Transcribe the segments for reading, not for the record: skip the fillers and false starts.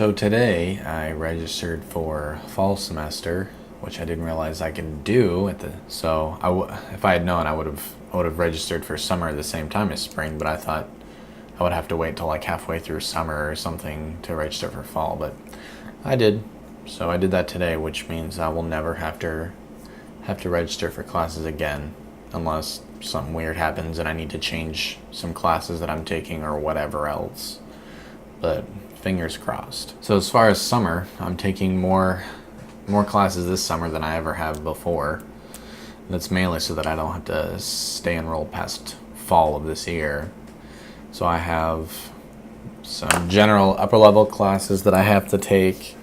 So today I registered for fall semester, which I didn't realize I could do at the. If I had known, I would have registered for summer at the same time as spring. But I thought I would have to wait till like halfway through summer or something to register for fall. But I did, so I did that today, which means I will never have to register for classes again, unless something weird happens and I need to change some classes that I'm taking or whatever else. But fingers crossed. So as far as summer, I'm taking more classes this summer than I ever have before. That's mainly so that I don't have to stay enrolled past fall of this year. So I have some general upper level classes that I have to take,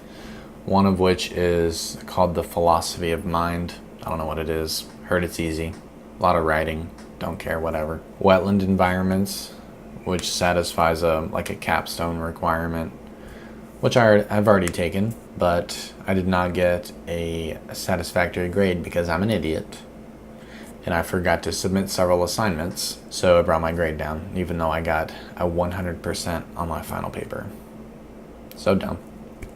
one of which is called the Philosophy of Mind. I don't know what it is. Heard it's easy. A lot of writing. Don't care, whatever. Wetland environments, which satisfies a capstone requirement, which I've already taken, but I did not get a satisfactory grade because I'm an idiot. And I forgot to submit several assignments, so it brought my grade down, even though I got a 100% on my final paper. So dumb.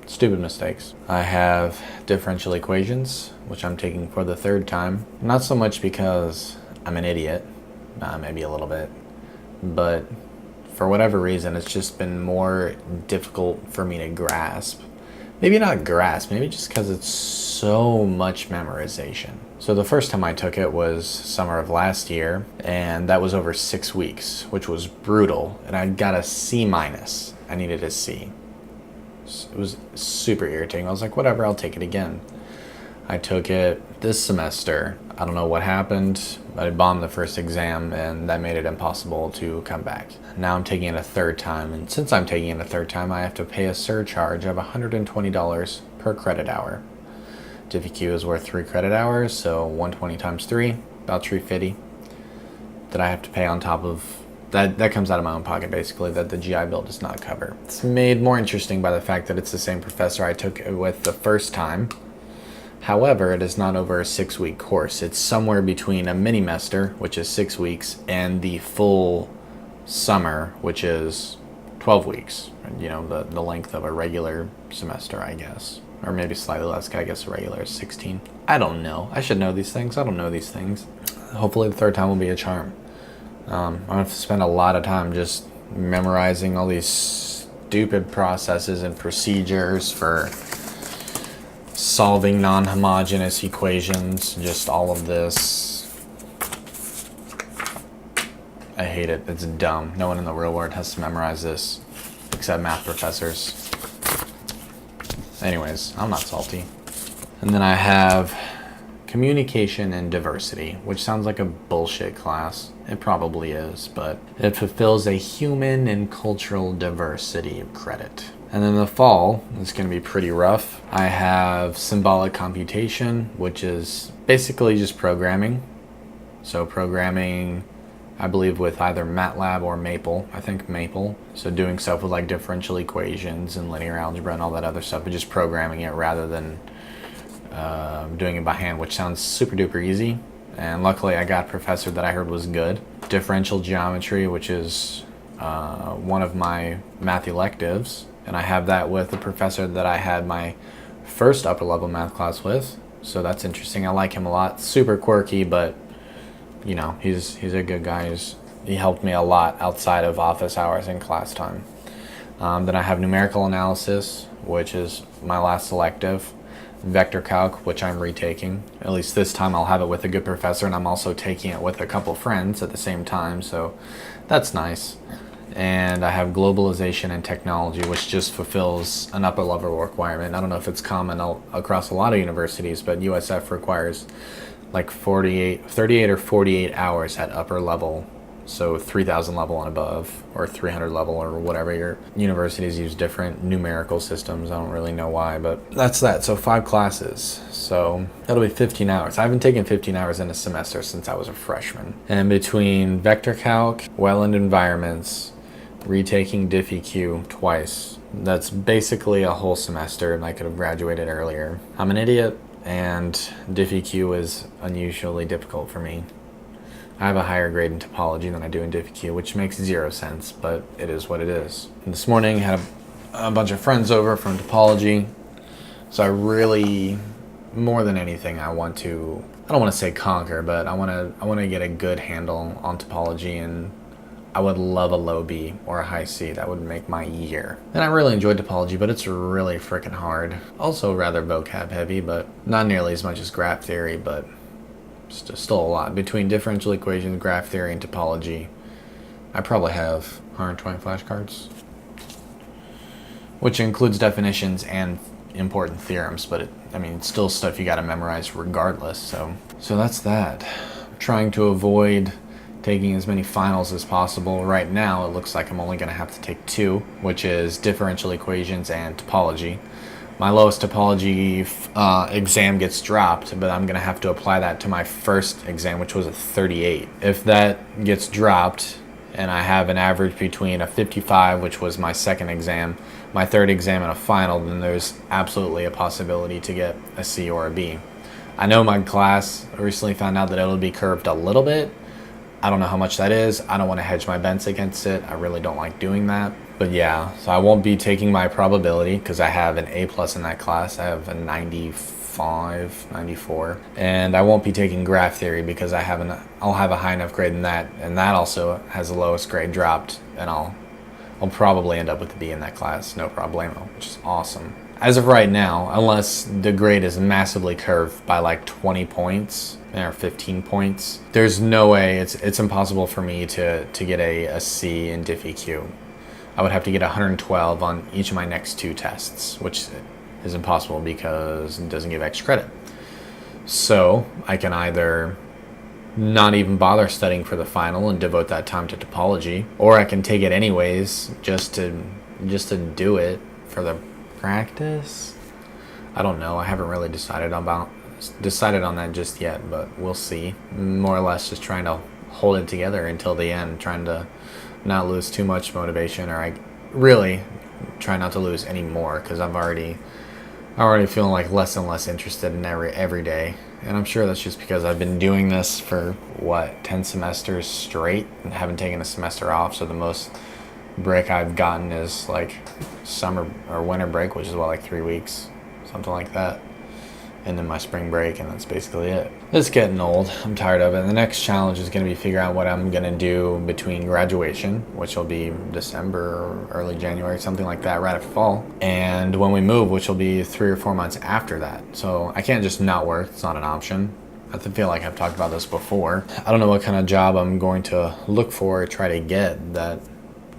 Stupid mistakes. I have differential equations, which I'm taking for the third time. Not so much because I'm an idiot, maybe a little bit, but for whatever reason, it's just been more difficult for me to grasp. Maybe not grasp, maybe just because it's so much memorization. So the first time I took it was summer of last year, and that was over 6 weeks, which was brutal, and I got a C minus. I needed a C. It was super irritating. I was like, whatever, I'll take it again. I took it this semester. I don't know what happened, but I bombed the first exam, and that made it impossible to come back. Now I'm taking it a third time, and since I'm taking it a third time, I have to pay a surcharge of $120 per credit hour. DiffyQ is worth 3 credit hours, so 120 times 3, about 350, that I have to pay on top of. That comes out of my own pocket, basically, that the GI Bill does not cover. It's made more interesting by the fact that it's the same professor I took it with the first time. However, it is not over a 6-week course. It's somewhere between a mini-mester, which is 6 weeks, and the full summer, which is 12 weeks. You know, the length of a regular semester, I guess. Or maybe slightly less, I guess a regular is 16. I don't know. I should know these things. I don't know these things. Hopefully the third time will be a charm. I'm going to have to spend a lot of time just memorizing all these stupid processes and procedures for solving non-homogeneous equations, just all of this. I hate it. It's dumb. No one in the real world has to memorize this, except math professors. Anyways, I'm not salty. And then I have Communication and Diversity, which sounds like a bullshit class. It probably is, but it fulfills a human and cultural diversity credit. And then the fall is going to be pretty rough. I have Symbolic Computation, which is basically just programming. So programming, I believe, with either MATLAB or Maple. I think Maple. So doing stuff with like differential equations and linear algebra and all that other stuff, but just programming it rather than doing it by hand, which sounds super duper easy. And luckily I got a professor that I heard was good. Differential geometry, which is one of my math electives, and I have that with the professor that I had my first upper level math class with, so that's interesting. I like him a lot. Super quirky, but you know, he's a good guy. He helped me a lot outside of office hours and class time. Then I have Numerical Analysis, which is my last elective. Vector Calc, which I'm retaking. At least this time I'll have it with a good professor, and I'm also taking it with a couple friends at the same time, so that's nice. And I have Globalization and Technology, which just fulfills an upper level requirement. I don't know if it's common across a lot of universities, but USF requires like 38 or 48 hours at upper level. So 3000 level and above, or 300 level, or whatever. Your universities use different numerical systems. I don't really know why, but that's that. So 5 classes. So that'll be 15 hours. I haven't taken 15 hours in a semester since I was a freshman. And between Vector Calc, Wetland Environments, retaking DiffyQ twice, that's basically a whole semester, and I could have graduated earlier. I'm an idiot, and DiffyQ is unusually difficult for me. I have a higher grade in topology than I do in DiffyQ, which makes 0 sense, but it is what it is. And this morning I had a bunch of friends over from topology. So I really, more than anything, I don't want to say conquer, but I want to get a good handle on topology, and I would love a low B or a high C. That would make my year. And I really enjoyed topology, but it's really freaking hard. Also rather vocab heavy, but not nearly as much as graph theory, but still a lot. Between differential equations, graph theory, and topology, I probably have 120 flashcards, which includes definitions and important theorems, but it's still stuff you got to memorize regardless. So that's that. I'm trying to avoid taking as many finals as possible. Right now, it looks like I'm only going to have to take 2, which is differential equations and topology. My lowest topology exam gets dropped, but I'm going to have to apply that to my first exam, which was a 38. If that gets dropped and I have an average between a 55, which was my second exam, my third exam, and a final, then there's absolutely a possibility to get a C or a B. I know my class recently found out that it'll be curved a little bit. I don't know how much that is. I don't want to hedge my bets against it. I really don't like doing that. But yeah, so I won't be taking my probability because I have an A+ in that class. I have a 95, 94. And I won't be taking graph theory because I'll have a high enough grade in that. And that also has the lowest grade dropped. And I'll probably end up with a B in that class. No problemo, which is awesome. As of right now, unless the grade is massively curved by like 20 points or 15 points, there's no way, it's impossible for me to get a C in Diff-EQ. I would have to get 112 on each of my next 2 tests, which is impossible because it doesn't give extra credit. So I can either not even bother studying for the final and devote that time to topology, or I can take it anyways just to do it for the practice. I don't know. I haven't really decided on that just yet, but we'll see. More or less just trying to hold it together until the end, trying to not lose too much motivation, or I really try not to lose any more because I'm already feeling like less and less interested in every day. And I'm sure that's just because I've been doing this for 10 semesters straight and haven't taken a semester off. So the most break I've gotten is like summer or winter break, which is like 3 weeks, something like that. And then my spring break, and that's basically it. It's getting old. I'm tired of it. The next challenge is going to be figure out what I'm going to do between graduation, which will be December or early January, something like that, right after fall, and when we move, which will be 3 or 4 months after that. So I can't just not work. It's not an option. I feel like I've talked about this before. I don't know what kind of job I'm going to look for or try to get that,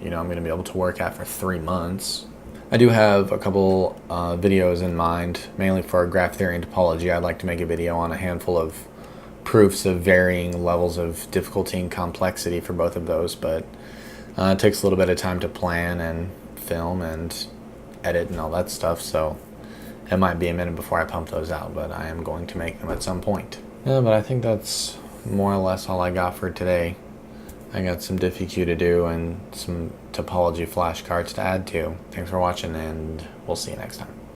I'm going to be able to work at for 3 months. I do have a couple videos in mind, mainly for graph theory and topology. I'd like to make a video on a handful of proofs of varying levels of difficulty and complexity for both of those, but it takes a little bit of time to plan and film and edit and all that stuff, so it might be a minute before I pump those out, but I am going to make them at some point. Yeah, but I think that's more or less all I got for today. I got some Diff-EQ to do and some topology flashcards to add to. Thanks for watching, and we'll see you next time.